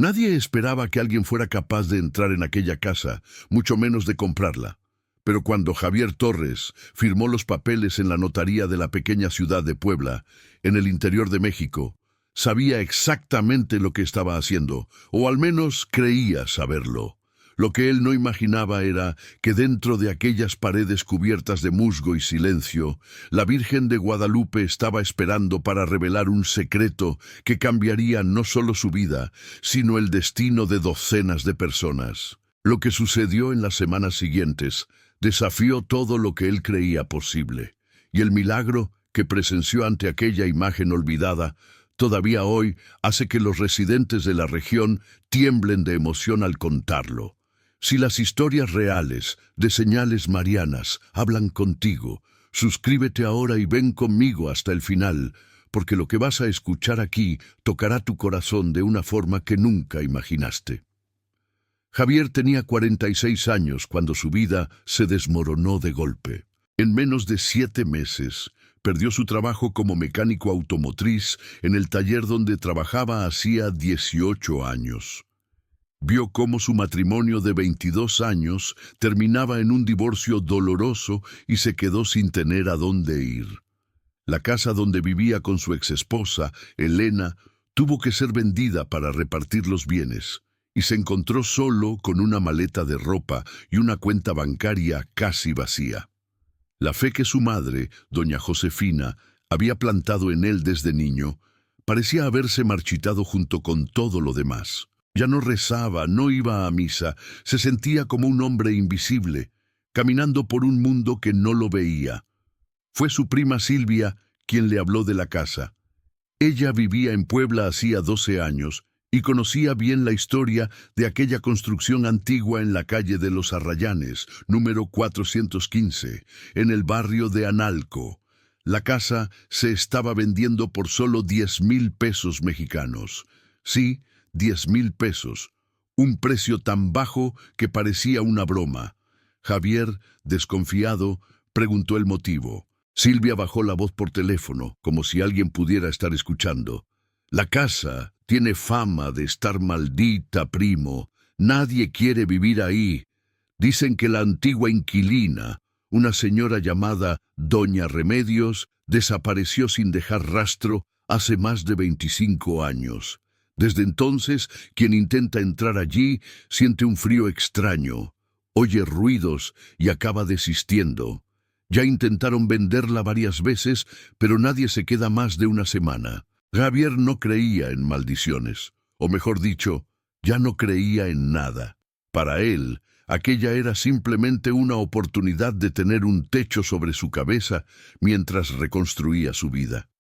Nadie esperaba que alguien fuera capaz de entrar en aquella casa, mucho menos de comprarla. Pero cuando Javier Torres firmó los papeles en la notaría de la pequeña ciudad de Puebla, en el interior de México, sabía exactamente lo que estaba haciendo, o al menos creía saberlo. Lo que él no imaginaba era que dentro de aquellas paredes cubiertas de musgo y silencio, la Virgen de Guadalupe estaba esperando para revelar un secreto que cambiaría no solo su vida, sino el destino de docenas de personas. Lo que sucedió en las semanas siguientes desafió todo lo que él creía posible, y el milagro que presenció ante aquella imagen olvidada todavía hoy hace que los residentes de la región tiemblen de emoción al contarlo. Si las historias reales de señales marianas hablan contigo, suscríbete ahora y ven conmigo hasta el final, porque lo que vas a escuchar aquí tocará tu corazón de una forma que nunca imaginaste. Javier tenía 46 años cuando su vida se desmoronó de golpe. En menos de 7 meses, perdió su trabajo como mecánico automotriz en el taller donde trabajaba hacía 18 años. Vio cómo su matrimonio de 22 años terminaba en un divorcio doloroso y se quedó sin tener a dónde ir. La casa donde vivía con su exesposa, Elena, tuvo que ser vendida para repartir los bienes, y se encontró solo con una maleta de ropa y una cuenta bancaria casi vacía. La fe que su madre, doña Josefina, había plantado en él desde niño, parecía haberse marchitado junto con todo lo demás. Ya no rezaba, no iba a misa, se sentía como un hombre invisible, caminando por un mundo que no lo veía. Fue su prima Silvia quien le habló de la casa. Ella vivía en Puebla hacía 12 años y conocía bien la historia de aquella construcción antigua en la calle de los Arrayanes, número 415, en el barrio de Analco. La casa se estaba vendiendo por solo 10,000 pesos mexicanos. Sí, 10,000 pesos, un precio tan bajo que parecía una broma. Javier, desconfiado, preguntó el motivo. Silvia bajó la voz por teléfono, como si alguien pudiera estar escuchando. La casa tiene fama de estar maldita, primo. Nadie quiere vivir ahí. Dicen que la antigua inquilina, una señora llamada Doña Remedios, desapareció sin dejar rastro hace más de 25 años. Desde entonces, quien intenta entrar allí siente un frío extraño, oye ruidos y acaba desistiendo. Ya intentaron venderla varias veces, pero nadie se queda más de una semana. Javier no creía en maldiciones, o mejor dicho, ya no creía en nada. Para él, aquella era simplemente una oportunidad de tener un techo sobre su cabeza mientras reconstruía su vida.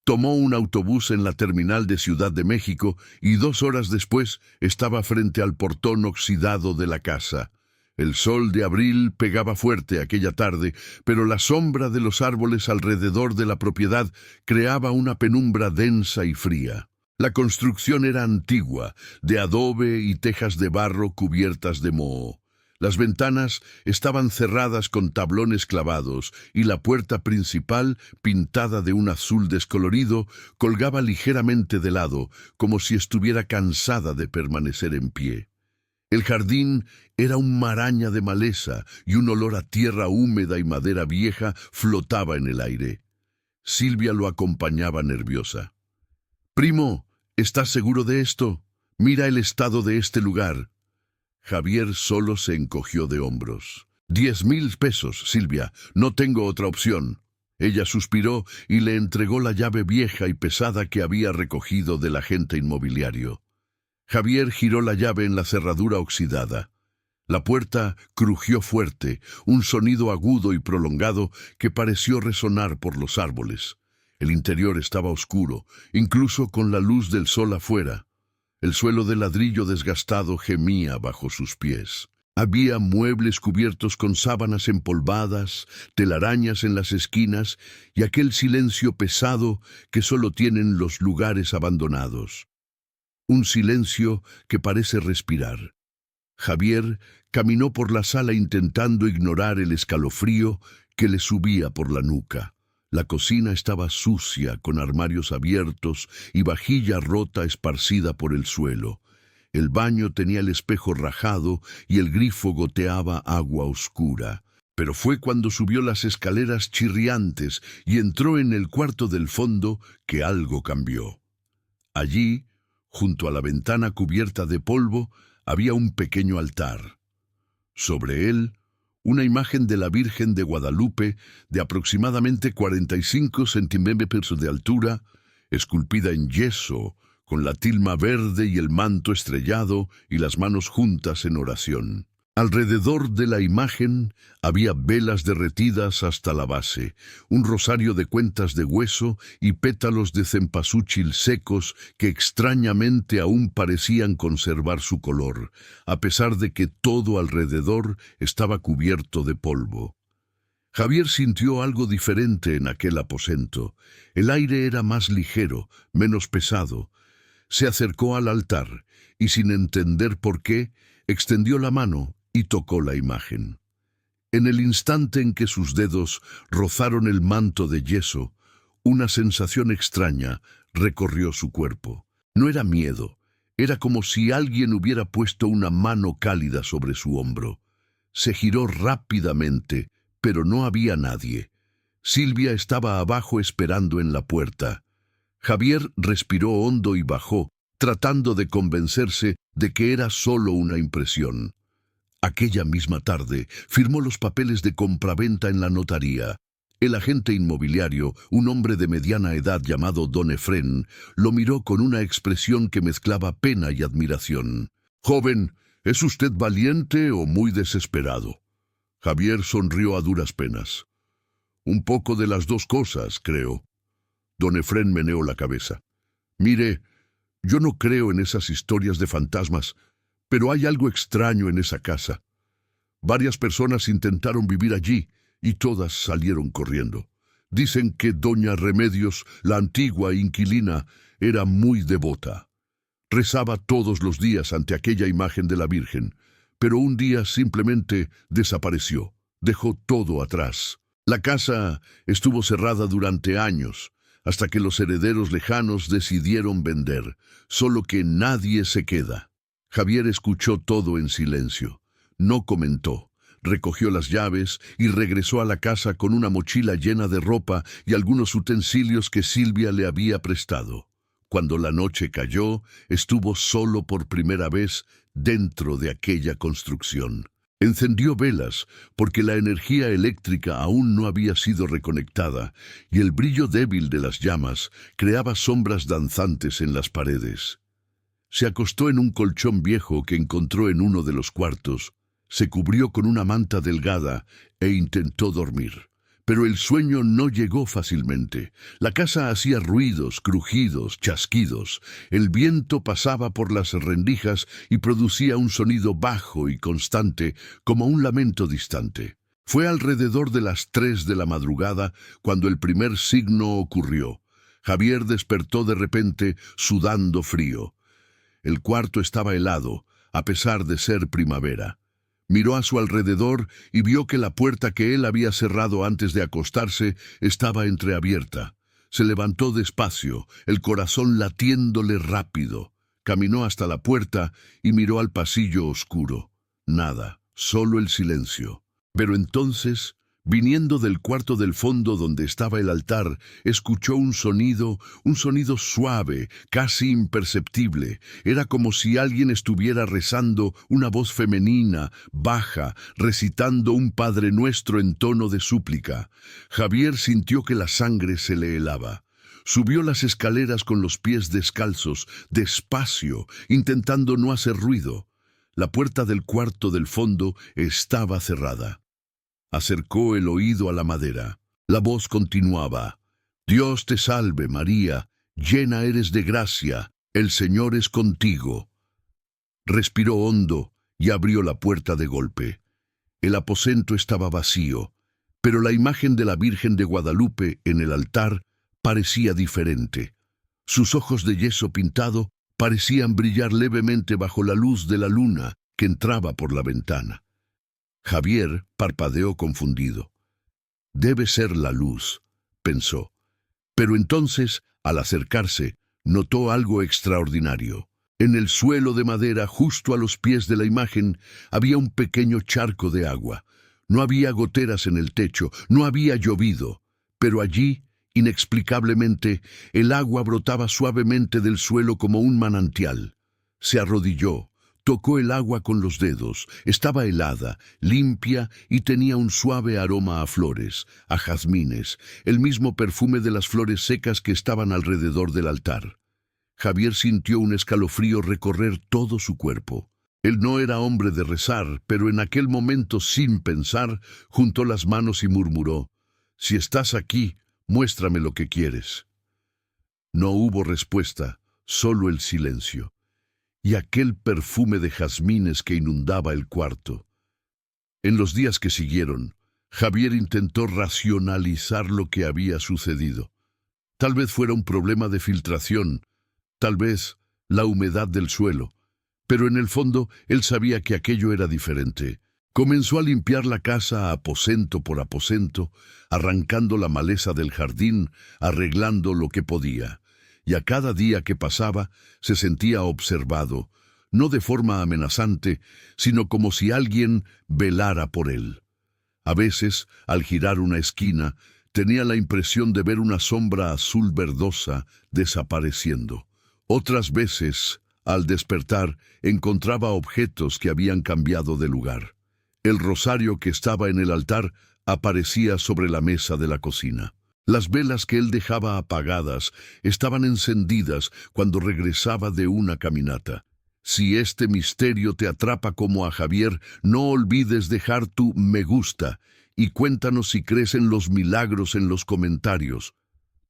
Tomó un autobús en la terminal de Ciudad de México y 2 horas después estaba frente al portón oxidado de la casa. El sol de abril pegaba fuerte aquella tarde, pero la sombra de los árboles alrededor de la propiedad creaba una penumbra densa y fría. La construcción era antigua, de adobe y tejas de barro cubiertas de moho. Las ventanas estaban cerradas con tablones clavados y la puerta principal, pintada de un azul descolorido, colgaba ligeramente de lado, como si estuviera cansada de permanecer en pie. El jardín era un maraña de maleza y un olor a tierra húmeda y madera vieja flotaba en el aire. Silvia lo acompañaba nerviosa. «Primo, ¿estás seguro de esto? Mira el estado de este lugar». Javier solo se encogió de hombros. 10,000 pesos, Silvia, no tengo otra opción. Ella suspiró y le entregó la llave vieja y pesada que había recogido del agente inmobiliario. Javier giró la llave en la cerradura oxidada. La puerta crujió fuerte, un sonido agudo y prolongado que pareció resonar por los árboles. El interior estaba oscuro, incluso con la luz del sol afuera. El suelo de ladrillo desgastado gemía bajo sus pies. Había muebles cubiertos con sábanas empolvadas, telarañas en las esquinas y aquel silencio pesado que solo tienen los lugares abandonados. Un silencio que parece respirar. Javier caminó por la sala intentando ignorar el escalofrío que le subía por la nuca. La cocina estaba sucia, con armarios abiertos y vajilla rota esparcida por el suelo. El baño tenía el espejo rajado y el grifo goteaba agua oscura. Pero fue cuando subió las escaleras chirriantes y entró en el cuarto del fondo que algo cambió. Allí, junto a la ventana cubierta de polvo, había un pequeño altar. Sobre él, una imagen de la Virgen de Guadalupe de aproximadamente 45 centímetros de altura, esculpida en yeso, con la tilma verde y el manto estrellado y las manos juntas en oración. Alrededor de la imagen había velas derretidas hasta la base, un rosario de cuentas de hueso y pétalos de cempasúchil secos que extrañamente aún parecían conservar su color, a pesar de que todo alrededor estaba cubierto de polvo. Javier sintió algo diferente en aquel aposento. El aire era más ligero, menos pesado. Se acercó al altar y, sin entender por qué, extendió la mano y tocó la imagen. En el instante en que sus dedos rozaron el manto de yeso, una sensación extraña recorrió su cuerpo. No era miedo, era como si alguien hubiera puesto una mano cálida sobre su hombro. Se giró rápidamente, pero no había nadie. Silvia estaba abajo esperando en la puerta. Javier respiró hondo y bajó, tratando de convencerse de que era solo una impresión. Aquella misma tarde firmó los papeles de compraventa en la notaría. El agente inmobiliario, un hombre de mediana edad llamado Don Efrén, lo miró con una expresión que mezclaba pena y admiración. «Joven, ¿es usted valiente o muy desesperado?» Javier sonrió a duras penas. «Un poco de las dos cosas, creo». Don Efrén meneó la cabeza. «Mire, yo no creo en esas historias de fantasmas, pero hay algo extraño en esa casa. Varias personas intentaron vivir allí y todas salieron corriendo. Dicen que doña Remedios, la antigua inquilina, era muy devota. Rezaba todos los días ante aquella imagen de la Virgen, pero un día simplemente desapareció, dejó todo atrás. La casa estuvo cerrada durante años, hasta que los herederos lejanos decidieron vender, solo que nadie se queda». Javier escuchó todo en silencio. No comentó. Recogió las llaves y regresó a la casa con una mochila llena de ropa y algunos utensilios que Silvia le había prestado. Cuando la noche cayó, estuvo solo por primera vez dentro de aquella construcción. Encendió velas porque la energía eléctrica aún no había sido reconectada y el brillo débil de las llamas creaba sombras danzantes en las paredes. Se acostó en un colchón viejo que encontró en uno de los cuartos, se cubrió con una manta delgada e intentó dormir. Pero el sueño no llegó fácilmente. La casa hacía ruidos, crujidos, chasquidos. El viento pasaba por las rendijas y producía un sonido bajo y constante, como un lamento distante. Fue alrededor de las 3 de la madrugada cuando el primer signo ocurrió. Javier despertó de repente, sudando frío. El cuarto estaba helado, a pesar de ser primavera. Miró a su alrededor y vio que la puerta que él había cerrado antes de acostarse estaba entreabierta. Se levantó despacio, el corazón latiéndole rápido. Caminó hasta la puerta y miró al pasillo oscuro. Nada, solo el silencio. Pero entonces, viniendo del cuarto del fondo donde estaba el altar, escuchó un sonido suave, casi imperceptible. Era como si alguien estuviera rezando, una voz femenina, baja, recitando un Padre Nuestro en tono de súplica. Javier sintió que la sangre se le helaba. Subió las escaleras con los pies descalzos, despacio, intentando no hacer ruido. La puerta del cuarto del fondo estaba cerrada. Acercó el oído a la madera. La voz continuaba. «Dios te salve, María, llena eres de gracia, el Señor es contigo». Respiró hondo y abrió la puerta de golpe. El aposento estaba vacío, pero la imagen de la Virgen de Guadalupe en el altar parecía diferente. Sus ojos de yeso pintado parecían brillar levemente bajo la luz de la luna que entraba por la ventana. Javier parpadeó confundido. «Debe ser la luz», pensó. Pero entonces, al acercarse, notó algo extraordinario. En el suelo de madera, justo a los pies de la imagen, había un pequeño charco de agua. No había goteras en el techo, no había llovido, pero allí, inexplicablemente, el agua brotaba suavemente del suelo como un manantial. Se arrodilló, tocó el agua con los dedos. Estaba helada, limpia y tenía un suave aroma a flores, a jazmines, el mismo perfume de las flores secas que estaban alrededor del altar. Javier sintió un escalofrío recorrer todo su cuerpo. Él no era hombre de rezar, pero en aquel momento, sin pensar, juntó las manos y murmuró: «Si estás aquí, muéstrame lo que quieres». No hubo respuesta, solo el silencio, y aquel perfume de jazmines que inundaba el cuarto. En los días que siguieron, Javier intentó racionalizar lo que había sucedido. Tal vez fuera un problema de filtración, tal vez la humedad del suelo, pero en el fondo él sabía que aquello era diferente. Comenzó a limpiar la casa aposento por aposento, arrancando la maleza del jardín, arreglando lo que podía. Y a cada día que pasaba se sentía observado, no de forma amenazante, sino como si alguien velara por él. A veces, al girar una esquina, tenía la impresión de ver una sombra azul verdosa desapareciendo. Otras veces, al despertar, encontraba objetos que habían cambiado de lugar. El rosario que estaba en el altar aparecía sobre la mesa de la cocina. Las velas que él dejaba apagadas estaban encendidas cuando regresaba de una caminata. Si este misterio te atrapa como a Javier, no olvides dejar tu me gusta y cuéntanos si crees en los milagros en los comentarios.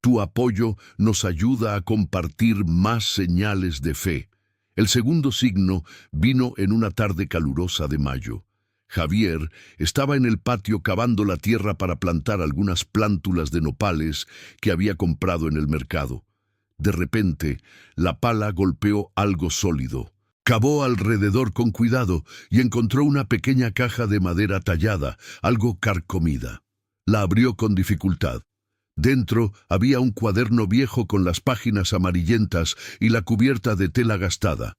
Tu apoyo nos ayuda a compartir más señales de fe. El segundo signo vino en una tarde calurosa de mayo. Javier estaba en el patio cavando la tierra para plantar algunas plántulas de nopales que había comprado en el mercado. De repente, la pala golpeó algo sólido. Cavó alrededor con cuidado y encontró una pequeña caja de madera tallada, algo carcomida. La abrió con dificultad. Dentro había un cuaderno viejo con las páginas amarillentas y la cubierta de tela gastada.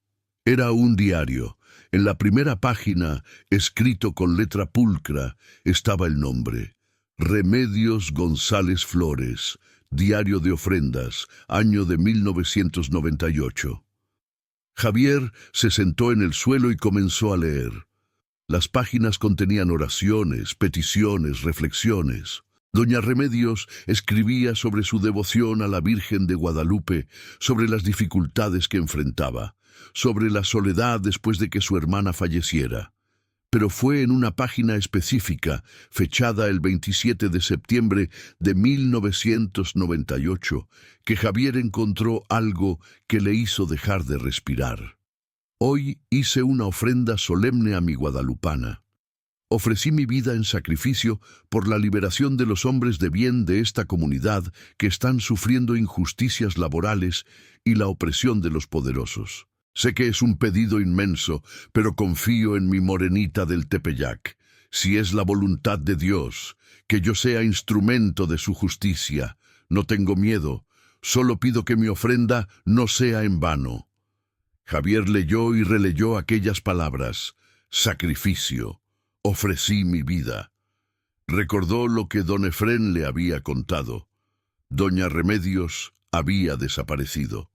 Era un diario. En la primera página, escrito con letra pulcra, estaba el nombre: Remedios González Flores, Diario de Ofrendas, año de 1998. Javier se sentó en el suelo y comenzó a leer. Las páginas contenían oraciones, peticiones, reflexiones. Doña Remedios escribía sobre su devoción a la Virgen de Guadalupe, sobre las dificultades que enfrentaba, sobre la soledad después de que su hermana falleciera. Pero fue en una página específica, fechada el 27 de septiembre de 1998, que Javier encontró algo que le hizo dejar de respirar. Hoy hice una ofrenda solemne a mi guadalupana. Ofrecí mi vida en sacrificio por la liberación de los hombres de bien de esta comunidad que están sufriendo injusticias laborales y la opresión de los poderosos. Sé que es un pedido inmenso, pero confío en mi morenita del Tepeyac. Si es la voluntad de Dios, que yo sea instrumento de su justicia. No tengo miedo, solo pido que mi ofrenda no sea en vano. Javier leyó y releyó aquellas palabras: sacrificio. Ofrecí mi vida. Recordó lo que don Efrén le había contado. Doña Remedios había desaparecido.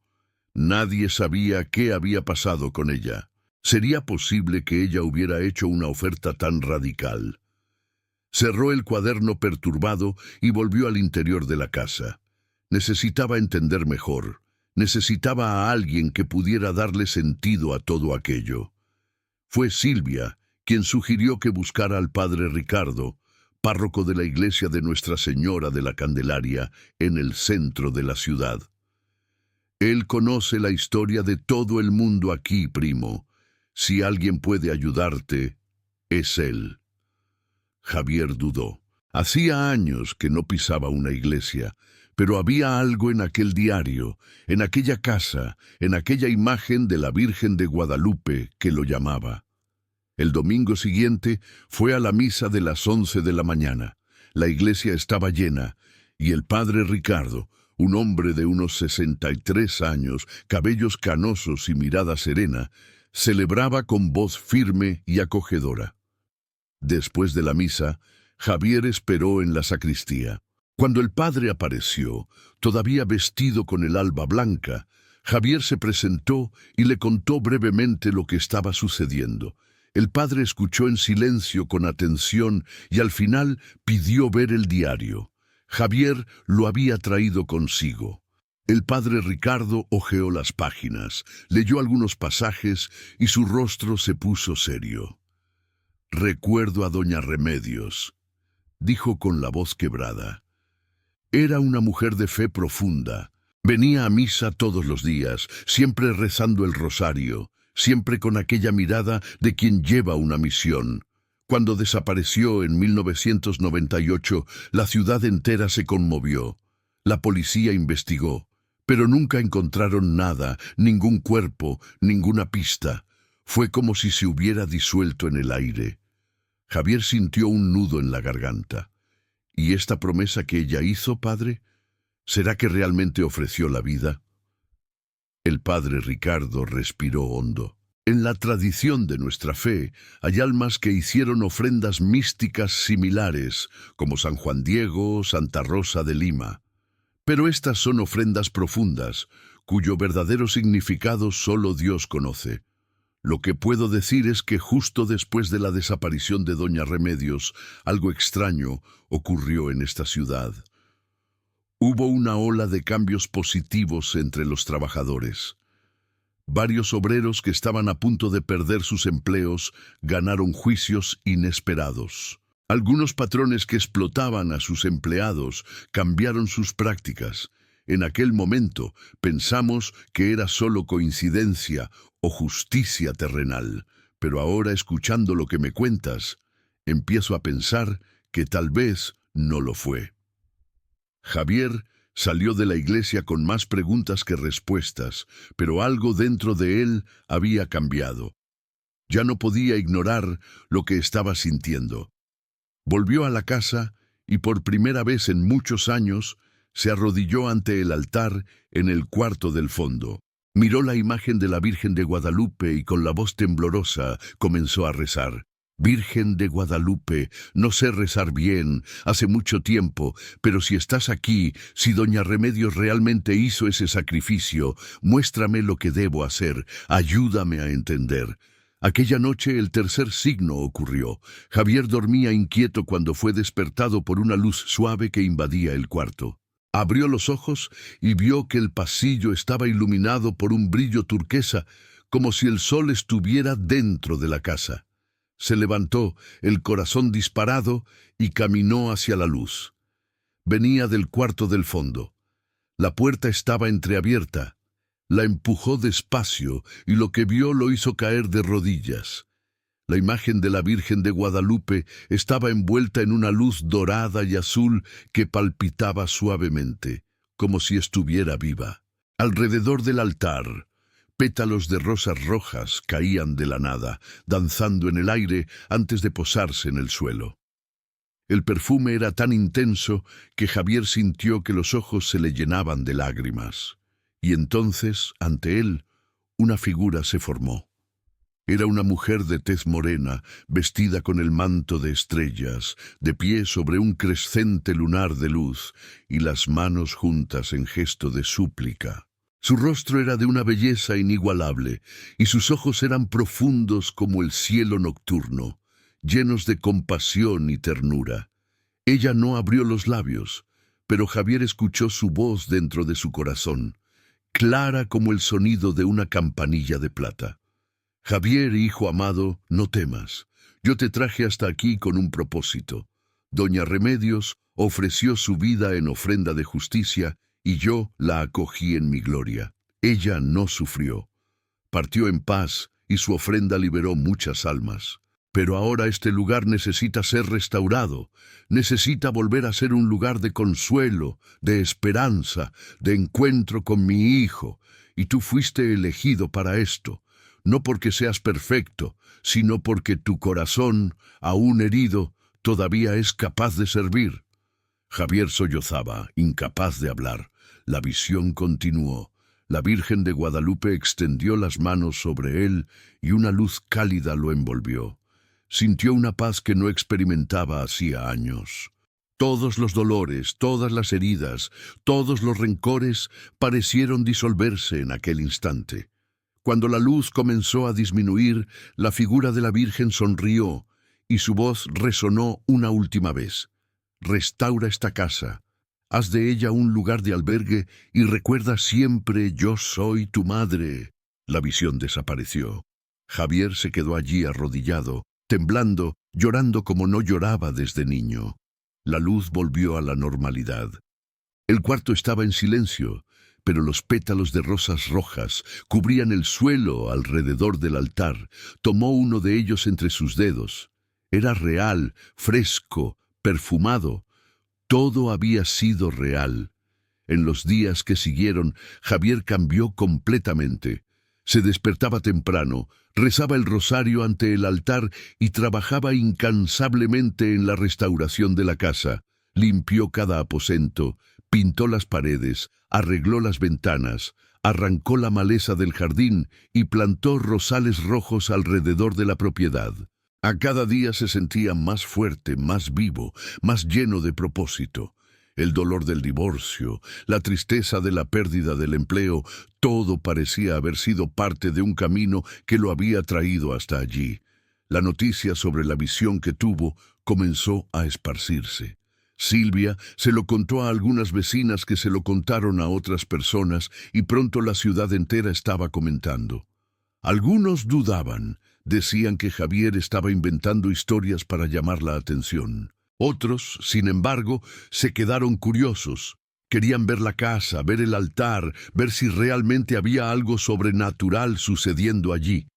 Nadie sabía qué había pasado con ella. ¿Sería posible que ella hubiera hecho una oferta tan radical? Cerró el cuaderno perturbado y volvió al interior de la casa. Necesitaba entender mejor. Necesitaba a alguien que pudiera darle sentido a todo aquello. Fue Silvia quien sugirió que buscara al padre Ricardo, párroco de la iglesia de Nuestra Señora de la Candelaria, en el centro de la ciudad. Él conoce la historia de todo el mundo aquí, primo. Si alguien puede ayudarte, es él. Javier dudó. Hacía años que no pisaba una iglesia, pero había algo en aquel diario, en aquella casa, en aquella imagen de la Virgen de Guadalupe que lo llamaba. El domingo siguiente fue a la misa de las 11 de la mañana. La iglesia estaba llena, y el padre Ricardo, Un hombre de unos 63 años, cabellos canosos y mirada serena, celebraba con voz firme y acogedora. Después de la misa, Javier esperó en la sacristía. Cuando el padre apareció, todavía vestido con el alba blanca, Javier se presentó y le contó brevemente lo que estaba sucediendo. El padre escuchó en silencio con atención y al final pidió ver el diario. Javier lo había traído consigo. El padre Ricardo hojeó las páginas, leyó algunos pasajes y su rostro se puso serio. «Recuerdo a doña Remedios», dijo con la voz quebrada. Era una mujer de fe profunda. Venía a misa todos los días, siempre rezando el rosario, siempre con aquella mirada de quien lleva una misión. Cuando desapareció en 1998, la ciudad entera se conmovió. La policía investigó, pero nunca encontraron nada, ningún cuerpo, ninguna pista. Fue como si se hubiera disuelto en el aire. Javier sintió un nudo en la garganta. ¿Y esta promesa que ella hizo, padre? ¿Será que realmente ofreció la vida? El padre Ricardo respiró hondo. En la tradición de nuestra fe hay almas que hicieron ofrendas místicas similares, como San Juan Diego, Santa Rosa de Lima. Pero estas son ofrendas profundas, cuyo verdadero significado solo Dios conoce. Lo que puedo decir es que justo después de la desaparición de doña Remedios, algo extraño ocurrió en esta ciudad. Hubo una ola de cambios positivos entre los trabajadores. Varios obreros que estaban a punto de perder sus empleos ganaron juicios inesperados. Algunos patrones que explotaban a sus empleados cambiaron sus prácticas. En aquel momento pensamos que era solo coincidencia o justicia terrenal, pero ahora, escuchando lo que me cuentas, empiezo a pensar que tal vez no lo fue. Javier salió de la iglesia con más preguntas que respuestas, pero algo dentro de él había cambiado. Ya no podía ignorar lo que estaba sintiendo. Volvió a la casa y por primera vez en muchos años se arrodilló ante el altar en el cuarto del fondo. Miró la imagen de la Virgen de Guadalupe y con la voz temblorosa comenzó a rezar. Virgen de Guadalupe, no sé rezar bien, hace mucho tiempo, pero si estás aquí, si doña Remedios realmente hizo ese sacrificio, muéstrame lo que debo hacer, ayúdame a entender. Aquella noche el tercer signo ocurrió. Javier dormía inquieto cuando fue despertado por una luz suave que invadía el cuarto. Abrió los ojos y vio que el pasillo estaba iluminado por un brillo turquesa, como si el sol estuviera dentro de la casa. Se levantó, el corazón disparado, y caminó hacia la luz. Venía del cuarto del fondo. La puerta estaba entreabierta. La empujó despacio y lo que vio lo hizo caer de rodillas. La imagen de la Virgen de Guadalupe estaba envuelta en una luz dorada y azul que palpitaba suavemente, como si estuviera viva. Alrededor del altar, pétalos de rosas rojas caían de la nada, danzando en el aire antes de posarse en el suelo. El perfume era tan intenso que Javier sintió que los ojos se le llenaban de lágrimas. Y entonces, ante él, una figura se formó. Era una mujer de tez morena, vestida con el manto de estrellas, de pie sobre un crescente lunar de luz, y las manos juntas en gesto de súplica. Su rostro era de una belleza inigualable, y sus ojos eran profundos como el cielo nocturno, llenos de compasión y ternura. Ella no abrió los labios, pero Javier escuchó su voz dentro de su corazón, clara como el sonido de una campanilla de plata. Javier, hijo amado, no temas. Yo te traje hasta aquí con un propósito. Doña Remedios ofreció su vida en ofrenda de justicia y yo la acogí en mi gloria. Ella no sufrió. Partió en paz y su ofrenda liberó muchas almas. Pero ahora este lugar necesita ser restaurado. Necesita volver a ser un lugar de consuelo, de esperanza, de encuentro con mi hijo. Y tú fuiste elegido para esto. No porque seas perfecto, sino porque tu corazón, aún herido, todavía es capaz de servir. Javier sollozaba, incapaz de hablar. La visión continuó. La Virgen de Guadalupe extendió las manos sobre él y una luz cálida lo envolvió. Sintió una paz que no experimentaba hacía años. Todos los dolores, todas las heridas, todos los rencores parecieron disolverse en aquel instante. Cuando la luz comenzó a disminuir, la figura de la Virgen sonrió y su voz resonó una última vez. Restaura esta casa. Haz de ella un lugar de albergue y recuerda siempre: yo soy tu madre. La visión desapareció. Javier se quedó allí arrodillado, temblando, llorando como no lloraba desde niño. La luz volvió a la normalidad. El cuarto estaba en silencio, pero los pétalos de rosas rojas cubrían el suelo alrededor del altar. Tomó uno de ellos entre sus dedos. Era real, fresco, perfumado. Todo había sido real. En los días que siguieron, Javier cambió completamente. Se despertaba temprano, rezaba el rosario ante el altar y trabajaba incansablemente en la restauración de la casa. Limpió cada aposento, pintó las paredes, arregló las ventanas, arrancó la maleza del jardín y plantó rosales rojos alrededor de la propiedad. A cada día se sentía más fuerte, más vivo, más lleno de propósito. El dolor del divorcio, la tristeza de la pérdida del empleo, todo parecía haber sido parte de un camino que lo había traído hasta allí. La noticia sobre la visión que tuvo comenzó a esparcirse. Silvia se lo contó a algunas vecinas que se lo contaron a otras personas y pronto la ciudad entera estaba comentando. Algunos dudaban. Decían que Javier estaba inventando historias para llamar la atención. Otros, sin embargo, se quedaron curiosos. Querían ver la casa, ver el altar, ver si realmente había algo sobrenatural sucediendo allí.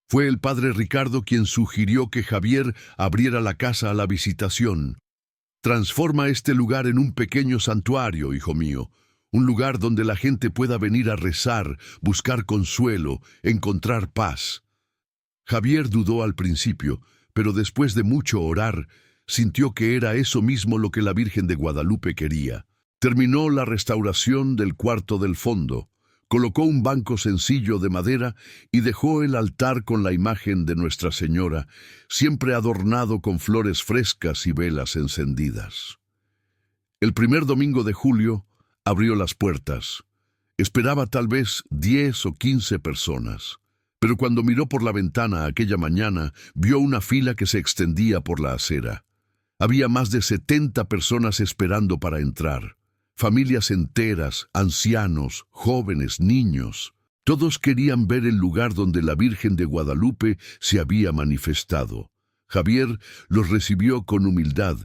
Fue el padre Ricardo quien sugirió que Javier abriera la casa a la visitación. Transforma este lugar en un pequeño santuario, hijo mío. Un lugar donde la gente pueda venir a rezar, buscar consuelo, encontrar paz. Javier dudó al principio, pero después de mucho orar, sintió que era eso mismo lo que la Virgen de Guadalupe quería. Terminó la restauración del cuarto del fondo, colocó un banco sencillo de madera y dejó el altar con la imagen de Nuestra Señora, siempre adornado con flores frescas y velas encendidas. El primer domingo de julio abrió las puertas. Esperaba tal vez 10 o 15 personas. Pero cuando miró por la ventana aquella mañana, vio una fila que se extendía por la acera. Había más de 70 personas esperando para entrar. Familias enteras, ancianos, jóvenes, niños. Todos querían ver el lugar donde la Virgen de Guadalupe se había manifestado. Javier los recibió con humildad,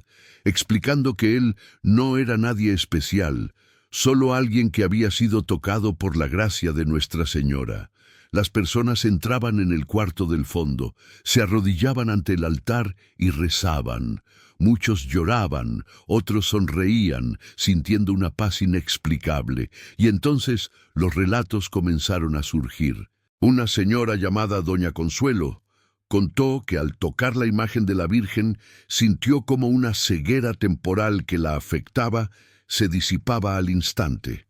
explicando que él no era nadie especial, solo alguien que había sido tocado por la gracia de Nuestra Señora. Las personas entraban en el cuarto del fondo, se arrodillaban ante el altar y rezaban. Muchos lloraban, otros sonreían, sintiendo una paz inexplicable, y entonces los relatos comenzaron a surgir. Una señora llamada Doña Consuelo contó que al tocar la imagen de la Virgen sintió como una ceguera temporal que la afectaba se disipaba al instante.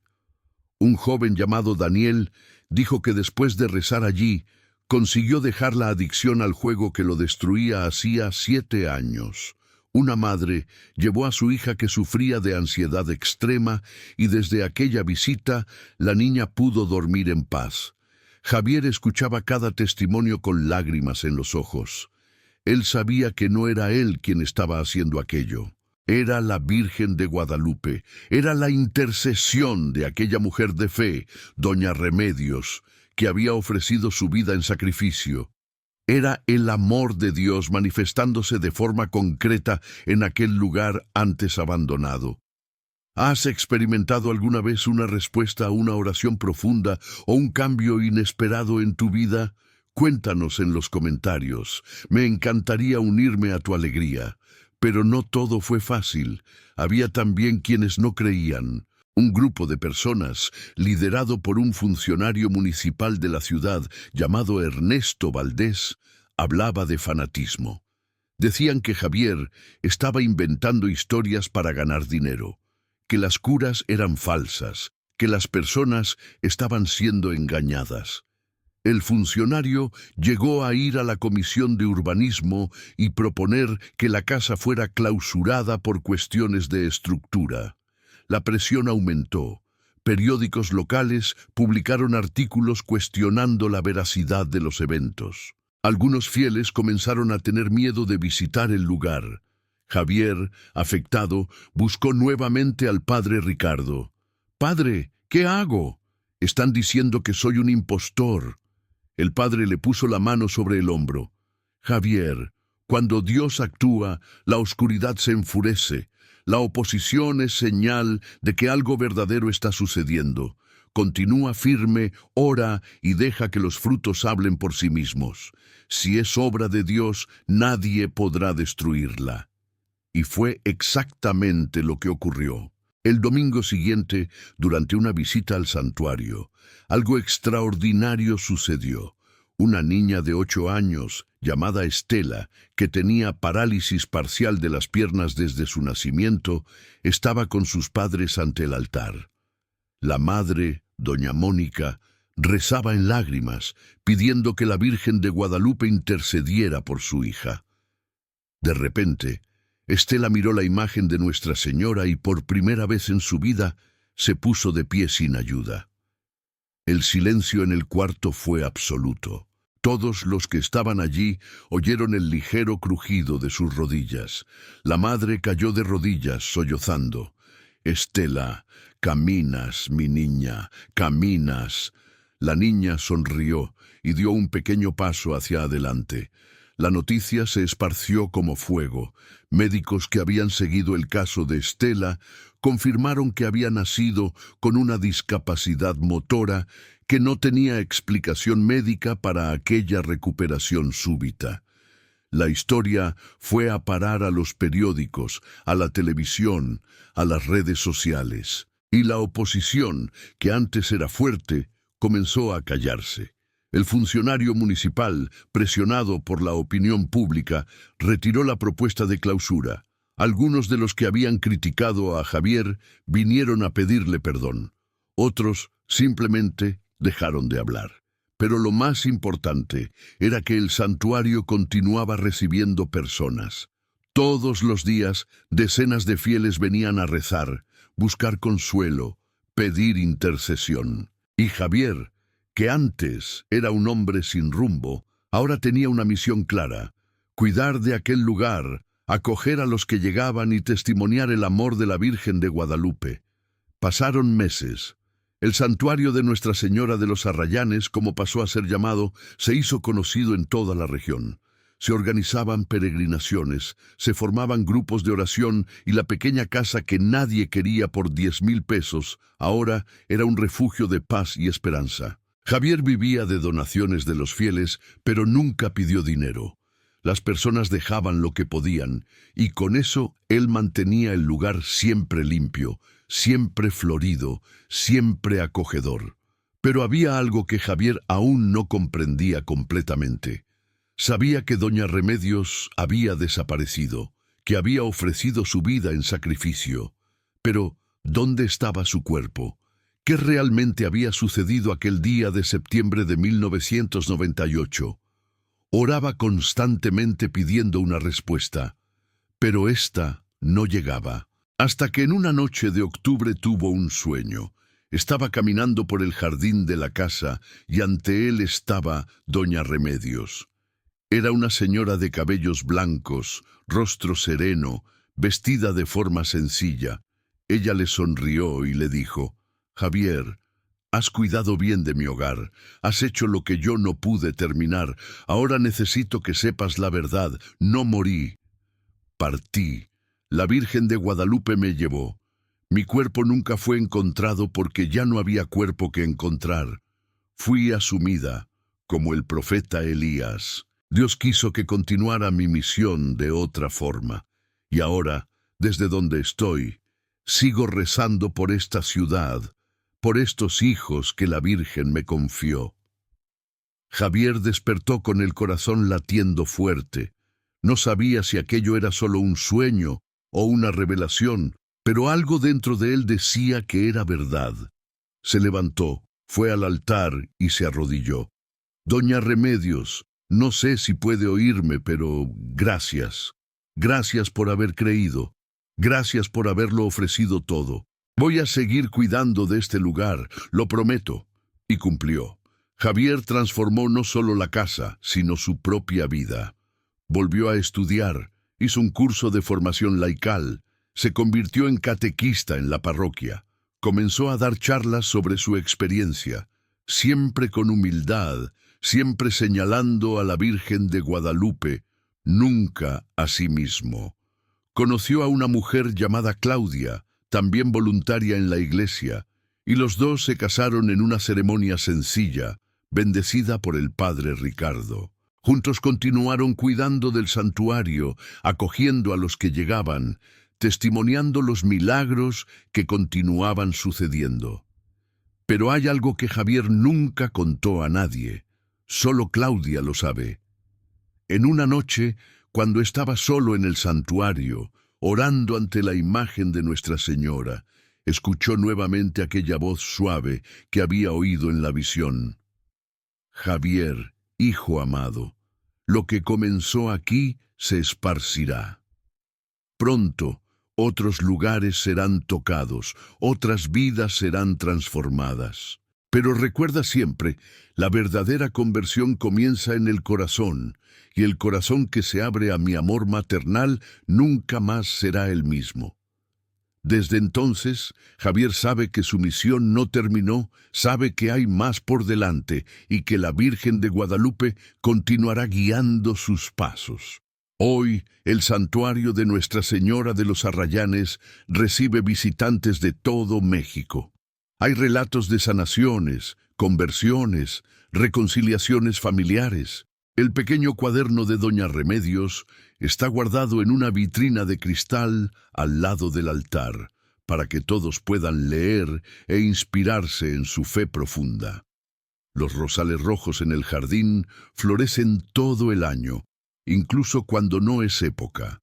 Un joven llamado Daniel dijo que después de rezar allí, consiguió dejar la adicción al juego que lo destruía hacía 7 años. Una madre llevó a su hija que sufría de ansiedad extrema y desde aquella visita la niña pudo dormir en paz. Javier escuchaba cada testimonio con lágrimas en los ojos. Él sabía que no era él quien estaba haciendo aquello. Era la Virgen de Guadalupe, era la intercesión de aquella mujer de fe, Doña Remedios, que había ofrecido su vida en sacrificio. Era el amor de Dios manifestándose de forma concreta en aquel lugar antes abandonado. ¿Has experimentado alguna vez una respuesta a una oración profunda o un cambio inesperado en tu vida? Cuéntanos en los comentarios. Me encantaría unirme a tu alegría. Pero no todo fue fácil. Había también quienes no creían. Un grupo de personas, liderado por un funcionario municipal de la ciudad llamado Ernesto Valdés, hablaba de fanatismo. Decían que Javier estaba inventando historias para ganar dinero, que las curas eran falsas, que las personas estaban siendo engañadas. El funcionario llegó a ir a la Comisión de Urbanismo y proponer que la casa fuera clausurada por cuestiones de estructura. La presión aumentó. Periódicos locales publicaron artículos cuestionando la veracidad de los eventos. Algunos fieles comenzaron a tener miedo de visitar el lugar. Javier, afectado, buscó nuevamente al padre Ricardo. «Padre, ¿qué hago? Están diciendo que soy un impostor». El padre le puso la mano sobre el hombro. «Javier, cuando Dios actúa, la oscuridad se enfurece. La oposición es señal de que algo verdadero está sucediendo. Continúa firme, ora y deja que los frutos hablen por sí mismos. Si es obra de Dios, nadie podrá destruirla». Y fue exactamente lo que ocurrió. El domingo siguiente, durante una visita al santuario, algo extraordinario sucedió. Una niña de 8 años, llamada Estela, que tenía parálisis parcial de las piernas desde su nacimiento, estaba con sus padres ante el altar. La madre, doña Mónica, rezaba en lágrimas, pidiendo que la Virgen de Guadalupe intercediera por su hija. De repente, Estela miró la imagen de Nuestra Señora y por primera vez en su vida se puso de pie sin ayuda. El silencio en el cuarto fue absoluto. Todos los que estaban allí oyeron el ligero crujido de sus rodillas. La madre cayó de rodillas, sollozando. «Estela, caminas, mi niña, caminas». La niña sonrió y dio un pequeño paso hacia adelante. La noticia se esparció como fuego. Médicos que habían seguido el caso de Estela confirmaron que había nacido con una discapacidad motora que no tenía explicación médica para aquella recuperación súbita. La historia fue a parar a los periódicos, a la televisión, a las redes sociales. Y la oposición, que antes era fuerte, comenzó a callarse. El funcionario municipal, presionado por la opinión pública, retiró la propuesta de clausura. Algunos de los que habían criticado a Javier vinieron a pedirle perdón. Otros simplemente dejaron de hablar. Pero lo más importante era que el santuario continuaba recibiendo personas. Todos los días, decenas de fieles venían a rezar, buscar consuelo, pedir intercesión. Y Javier, que antes era un hombre sin rumbo, ahora tenía una misión clara: cuidar de aquel lugar, acoger a los que llegaban y testimoniar el amor de la Virgen de Guadalupe. Pasaron meses. El santuario de Nuestra Señora de los Arrayanes, como pasó a ser llamado, se hizo conocido en toda la región. Se organizaban peregrinaciones, se formaban grupos de oración y la pequeña casa que nadie quería por 10,000 pesos, ahora era un refugio de paz y esperanza. Javier vivía de donaciones de los fieles, pero nunca pidió dinero. Las personas dejaban lo que podían, y con eso él mantenía el lugar siempre limpio, siempre florido, siempre acogedor. Pero había algo que Javier aún no comprendía completamente. Sabía que doña Remedios había desaparecido, que había ofrecido su vida en sacrificio. Pero, ¿dónde estaba su cuerpo? ¿Qué realmente había sucedido aquel día de septiembre de 1998? Oraba constantemente pidiendo una respuesta, pero ésta no llegaba. Hasta que en una noche de octubre tuvo un sueño. Estaba caminando por el jardín de la casa y ante él estaba doña Remedios. Era una señora de cabellos blancos, rostro sereno, vestida de forma sencilla. Ella le sonrió y le dijo: «Javier, has cuidado bien de mi hogar, has hecho lo que yo no pude terminar. Ahora necesito que sepas la verdad. No morí, partí. La Virgen de Guadalupe me llevó. Mi cuerpo nunca fue encontrado porque ya no había cuerpo que encontrar. Fui asumida, como el profeta Elías. Dios quiso que continuara mi misión de otra forma. Y ahora, desde donde estoy, sigo rezando por esta ciudad, por estos hijos que la Virgen me confió». Javier despertó con el corazón latiendo fuerte. No sabía si aquello era solo un sueño o una revelación, pero algo dentro de él decía que era verdad. Se levantó, fue al altar y se arrodilló. Doña Remedios, no sé si puede oírme, pero gracias. Gracias por haber creído. Gracias por haberlo ofrecido todo. Voy a seguir cuidando de este lugar, lo prometo. Y cumplió. Javier transformó no solo la casa, sino su propia vida. Volvió a estudiar, hizo un curso de formación laical, se convirtió en catequista en la parroquia. Comenzó a dar charlas sobre su experiencia, siempre con humildad, siempre señalando a la Virgen de Guadalupe, nunca a sí mismo. Conoció a una mujer llamada Claudia, también voluntaria en la iglesia, y los dos se casaron en una ceremonia sencilla, bendecida por el padre Ricardo. Juntos continuaron cuidando del santuario, acogiendo a los que llegaban, testimoniando los milagros que continuaban sucediendo. Pero hay algo que Javier nunca contó a nadie. Solo Claudia lo sabe. En una noche, cuando estaba solo en el santuario, orando ante la imagen de Nuestra Señora, escuchó nuevamente aquella voz suave que había oído en la visión. Javier, hijo amado, lo que comenzó aquí se esparcirá. Pronto, otros lugares serán tocados, otras vidas serán transformadas. Pero recuerda siempre, la verdadera conversión comienza en el corazón, y el corazón que se abre a mi amor maternal nunca más será el mismo. Desde entonces, Javier sabe que su misión no terminó, sabe que hay más por delante y que la Virgen de Guadalupe continuará guiando sus pasos. Hoy, el santuario de Nuestra Señora de los Arrayanes recibe visitantes de todo México. Hay relatos de sanaciones, conversiones, reconciliaciones familiares. El pequeño cuaderno de Doña Remedios está guardado en una vitrina de cristal al lado del altar, para que todos puedan leer e inspirarse en su fe profunda. Los rosales rojos en el jardín florecen todo el año, incluso cuando no es época.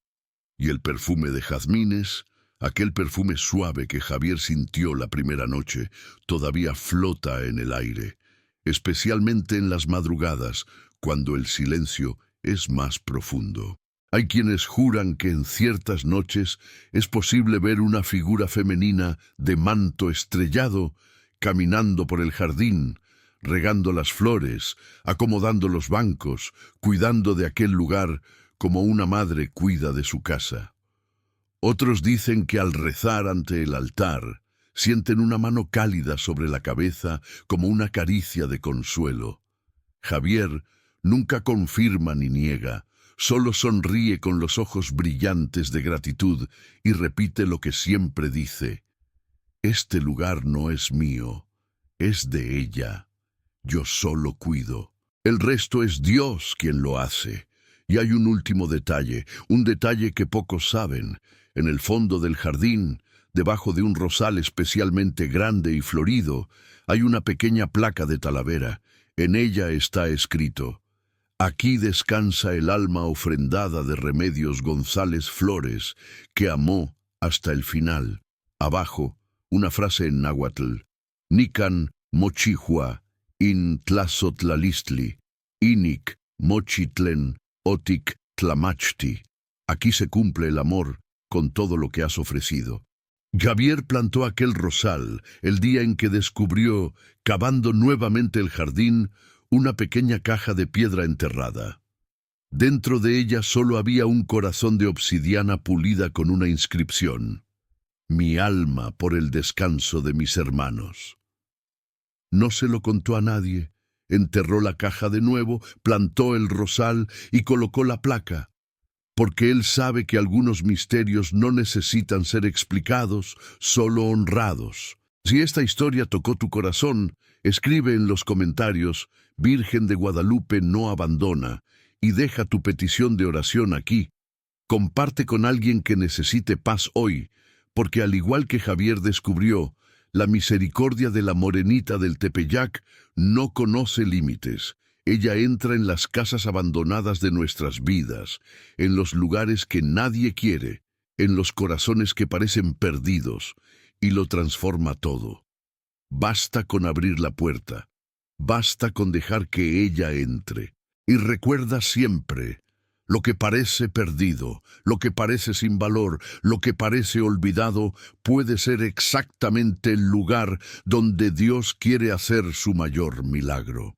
Y el perfume de jazmines, aquel perfume suave que Javier sintió la primera noche, todavía flota en el aire, especialmente en las madrugadas, cuando el silencio es más profundo. Hay quienes juran que en ciertas noches es posible ver una figura femenina de manto estrellado caminando por el jardín, regando las flores, acomodando los bancos, cuidando de aquel lugar como una madre cuida de su casa. Otros dicen que al rezar ante el altar, sienten una mano cálida sobre la cabeza como una caricia de consuelo. Javier nunca confirma ni niega, solo sonríe con los ojos brillantes de gratitud y repite lo que siempre dice: «Este lugar no es mío, es de ella. Yo solo cuido. El resto es Dios quien lo hace». Y hay un último detalle, un detalle que pocos saben. En el fondo del jardín, debajo de un rosal especialmente grande y florido, hay una pequeña placa de talavera. En ella está escrito: «Aquí descansa el alma ofrendada de Remedios González Flores, que amó hasta el final». Abajo, una frase en náhuatl: «Nican mochihua in tlazotlalishtli, inic mochitlen otic tlamachti». Aquí se cumple el amor con todo lo que has ofrecido. Javier plantó aquel rosal el día en que descubrió, cavando nuevamente el jardín, una pequeña caja de piedra enterrada. Dentro de ella solo había un corazón de obsidiana pulida con una inscripción: «Mi alma por el descanso de mis hermanos». No se lo contó a nadie. Enterró la caja de nuevo, plantó el rosal y colocó la placa, porque él sabe que algunos misterios no necesitan ser explicados, solo honrados. Si esta historia tocó tu corazón, escribe en los comentarios: «Virgen de Guadalupe no abandona», y deja tu petición de oración aquí. Comparte con alguien que necesite paz hoy, porque al igual que Javier descubrió, la misericordia de la morenita del Tepeyac no conoce límites. Ella entra en las casas abandonadas de nuestras vidas, en los lugares que nadie quiere, en los corazones que parecen perdidos, y lo transforma todo. Basta con abrir la puerta. Basta con dejar que ella entre. Y recuerda siempre, lo que parece perdido, lo que parece sin valor, lo que parece olvidado, puede ser exactamente el lugar donde Dios quiere hacer su mayor milagro.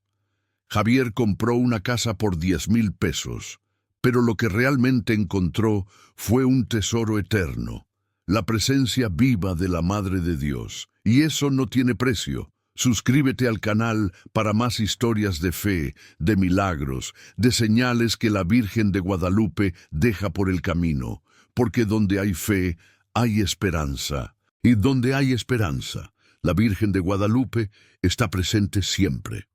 Javier compró una casa por 10,000 pesos, pero lo que realmente encontró fue un tesoro eterno, la presencia viva de la Madre de Dios. Y eso no tiene precio. Suscríbete al canal para más historias de fe, de milagros, de señales que la Virgen de Guadalupe deja por el camino, porque donde hay fe, hay esperanza. Y donde hay esperanza, la Virgen de Guadalupe está presente siempre.